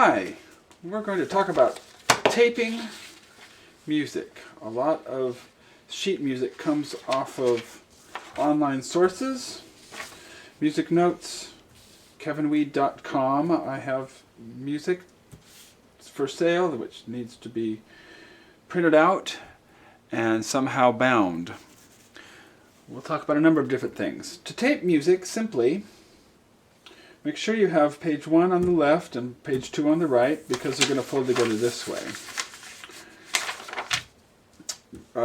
Hi, we're going to talk about taping music. A lot of sheet music comes off of online sources, music notes, kevinweed.com. I have music for sale which needs to be printed out and somehow bound. We'll talk about a number of different things. To tape music, simply make sure you have page 1 on the left and page 2 on the right, because they're going to fold together this way.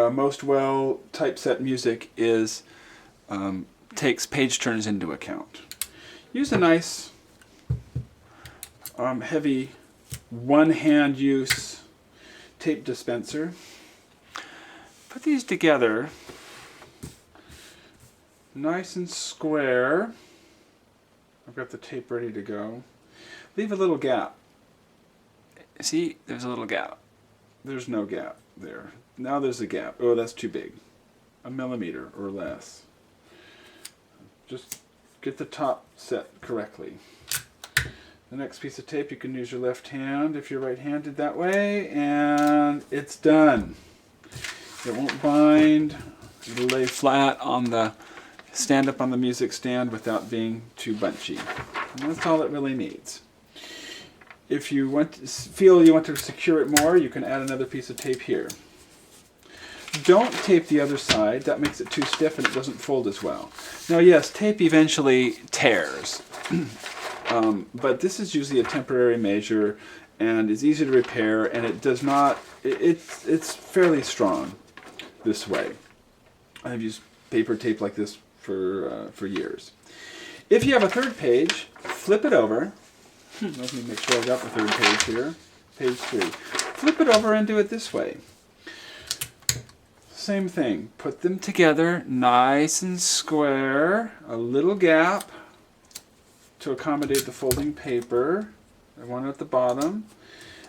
Most well typeset music takes page turns into account. Use a nice heavy one-hand use tape dispenser. Put these together nice and square. I've got the tape ready to go. Leave a little gap. See, there's a little gap. There's no gap there. Now there's a gap. Oh, that's too big. 1 millimeter or less. Just get the top set correctly. The next piece of tape, you can use your left hand if you're right-handed that way, and it's done. It won't bind. It'll lay flat on the stand up on the music stand without being too bunchy. And that's all it really needs. If you feel you want to secure it more, you can add another piece of tape here. Don't tape the other side. That makes it too stiff and it doesn't fold as well. Now yes, tape eventually tears. But this is usually a temporary measure and is easy to repair, and it does not, it's fairly strong this way. I've used paper tape like this for years. If you have a third page, flip it over. Let me make sure I got the third page here. Page 3. Flip it over and do it this way. Same thing. Put them together nice and square. A little gap to accommodate the folding paper. One at the bottom.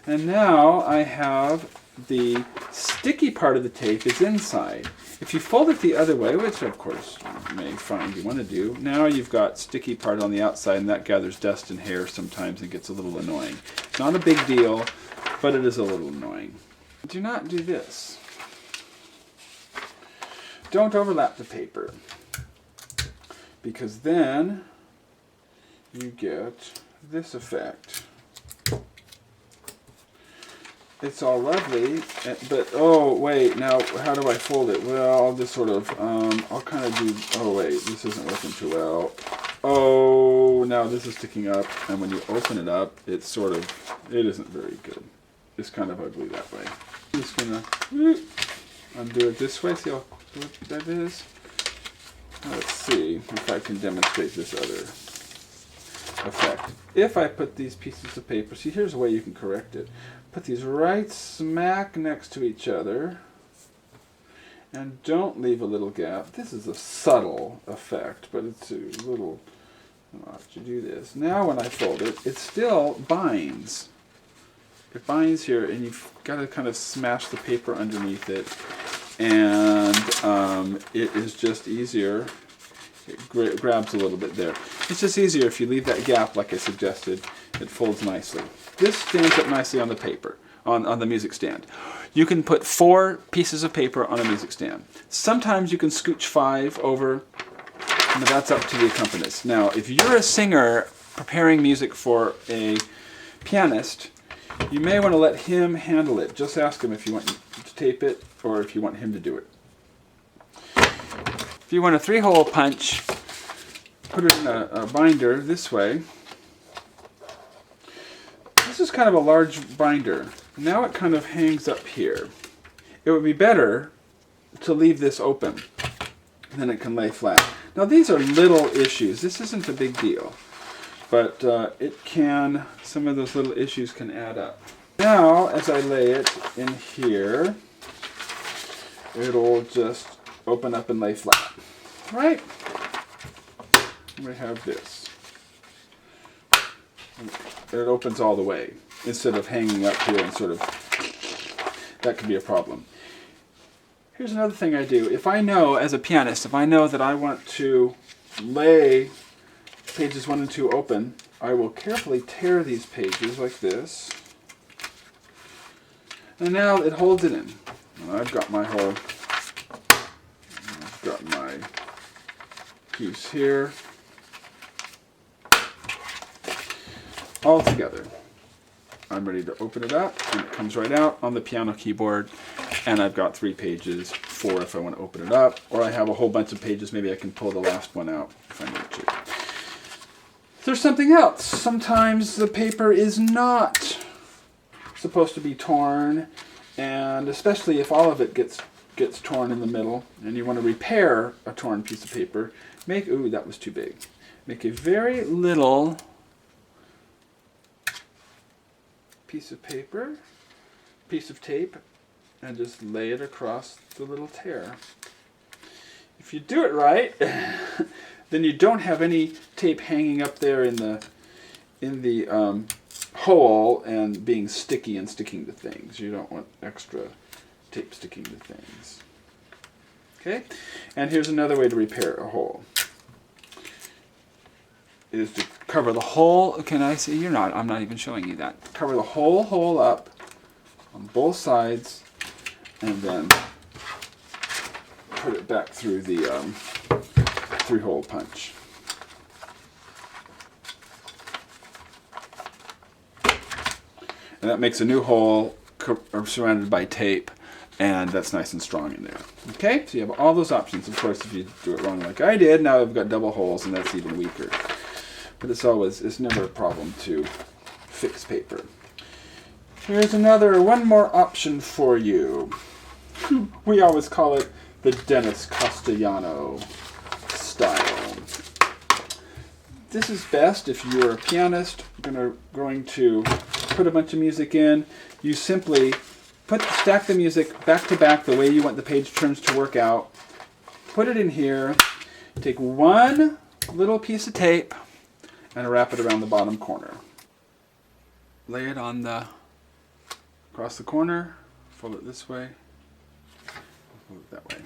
And now I have the sticky part of the tape is inside. If you fold it the other way, which of course you may find you want to do, now you've got sticky part on the outside, and that gathers dust and hair sometimes and gets a little annoying. It's not a big deal, but it is a little annoying. Do not do this. Don't overlap the paper, because then you get this effect. It's all lovely, but oh wait, now how do I fold it? Well, I'll just sort of, I'll kind of do, oh wait, this isn't working too well. Oh, now this is sticking up, and when you open it up, it's sort of, it isn't very good. It's kind of ugly that way. I'm just gonna undo it this way, see how good that is? Let's see if I can demonstrate this other effect. If I put these pieces of paper, see, here's a way you can correct it. Put these right smack next to each other, and don't leave a little gap. This is a subtle effect, but it's a little, I'll have to do this. Now when I fold it, it still binds. It binds here, and you've got to kind of smash the paper underneath it, and it is just easier. It grabs a little bit there. It's just easier if you leave that gap like I suggested. It folds nicely. This stands up nicely on the paper, on the music stand. You can put 4 pieces of paper on a music stand. Sometimes you can scooch 5 over, but that's up to the accompanist. Now, if you're a singer preparing music for a pianist, you may want to let him handle it. Just ask him if you want to tape it or if you want him to do it. If you want a 3-hole punch, put it in a binder this way. This is kind of a large binder. Now it kind of hangs up here. It would be better to leave this open, then it can lay flat. Now these are little issues. This isn't a big deal, but some of those little issues can add up. Now as I lay it in here, it'll just open up and lay flat. Right? We have this. It opens all the way instead of hanging up here and sort of, that could be a problem. Here's another thing I do. If I know, as a pianist, if I know that I want to lay pages 1 and 2 open, I will carefully tear these pages like this. And now it holds it in. And I've got my piece here. All together. I'm ready to open it up, and it comes right out on the piano keyboard, and I've got 3 pages, 4 if I want to open it up, or I have a whole bunch of pages, maybe I can pull the last one out if I need to. There's something else. Sometimes the paper is not supposed to be torn, and especially if all of it gets torn in the middle, and you want to repair a torn piece of paper, ooh, that was too big. Make a very little piece of tape, and just lay it across the little tear. If you do it right, then you don't have any tape hanging up there in the hole and being sticky and sticking to things. You don't want extra tape sticking to things. Okay? And here's another way to repair a hole. Is to cover the whole, can I see? I'm not even showing you that. Cover the whole hole up on both sides, and then put it back through the 3-hole punch. And that makes a new hole surrounded by tape, and that's nice and strong in there. Okay, so you have all those options. Of course, if you do it wrong like I did, now I've got double holes, and that's even weaker. But it's never a problem to fix paper. Here's one more option for you. We always call it the Dennis Castellano style. This is best if you're a pianist going to put a bunch of music in. You simply stack the music back to back the way you want the page turns to work out. Put it in here. Take one little piece of tape and wrap it around the bottom corner. Lay it across the corner, fold it this way, fold it that way.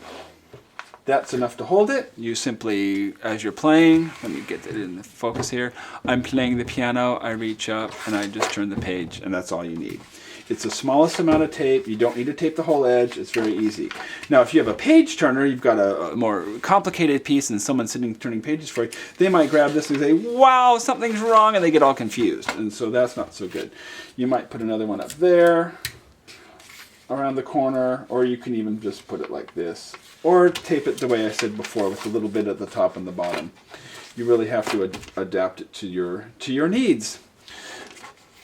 That's enough to hold it. You simply, as you're playing, let me get it in the focus here. I'm playing the piano, I reach up and I just turn the page, and that's all you need. It's the smallest amount of tape. You don't need to tape the whole edge. It's very easy. Now, if you have a page turner, you've got a more complicated piece and someone's sitting turning pages for you, they might grab this and say, wow, something's wrong, and they get all confused. And so that's not so good. You might put another one up there around the corner, or you can even just put it like this, or tape it the way I said before with a little bit at the top and the bottom. You really have to adapt it to your needs.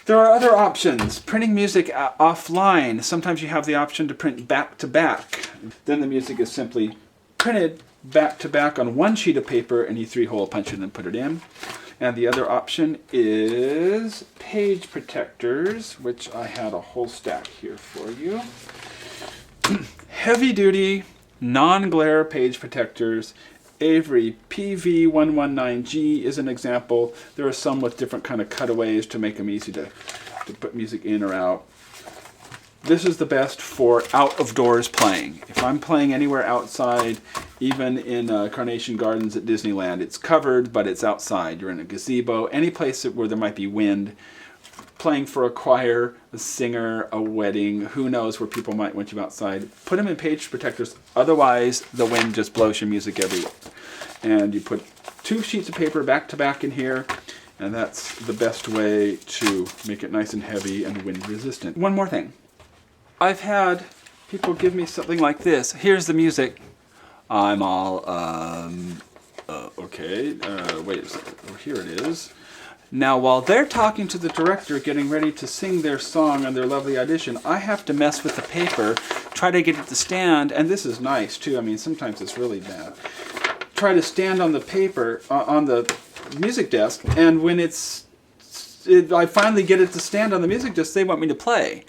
There are other options. Printing music offline. Sometimes you have the option to print back to back. Then the music is simply printed back to back on one sheet of paper, and you 3-hole punch it and put it in. And the other option is page protectors, which I had a whole stack here for you. Heavy duty, non-glare page protectors. Avery PV119G is an example. There are some with different kind of cutaways to make them easy to put music in or out. This is the best for out-of-doors playing. If I'm playing anywhere outside, even in Carnation Gardens at Disneyland, it's covered, but it's outside. You're in a gazebo, any place where there might be wind. Playing for a choir, a singer, a wedding, who knows where people might want you outside. Put them in page protectors, otherwise the wind just blows your music everywhere. And you put 2 sheets of paper back to back in here, and that's the best way to make it nice and heavy and wind resistant. One more thing. I've had people give me something like this. Here's the music. I'm all, okay, wait a second, oh, here it is. Now, while they're talking to the director, getting ready to sing their song on their lovely audition, I have to mess with the paper, try to get it to stand, and this is nice too. I mean, sometimes it's really bad. Try to stand on the paper, on the music desk, and when I finally get it to stand on the music desk, they want me to play.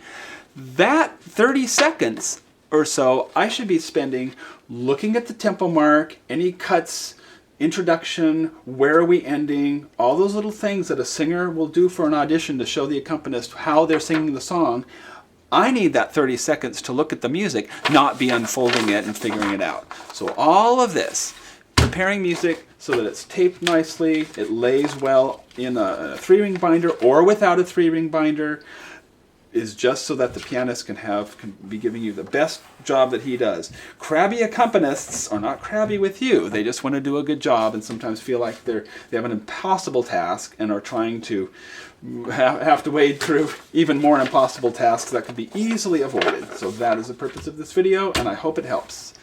That 30 seconds or so, I should be spending looking at the tempo mark, any cuts, introduction, where are we ending, all those little things that a singer will do for an audition to show the accompanist how they're singing the song. I need that 30 seconds to look at the music, not be unfolding it and figuring it out. So all of this, preparing music so that it's taped nicely, it lays well in a 3-ring binder or without a 3-ring binder, is just so that the pianist can be giving you the best job that he does. Crabby accompanists are not crabby with you. They just want to do a good job and sometimes feel like they have an impossible task and are trying to have to wade through even more impossible tasks that could be easily avoided. So that is the purpose of this video, and I hope it helps.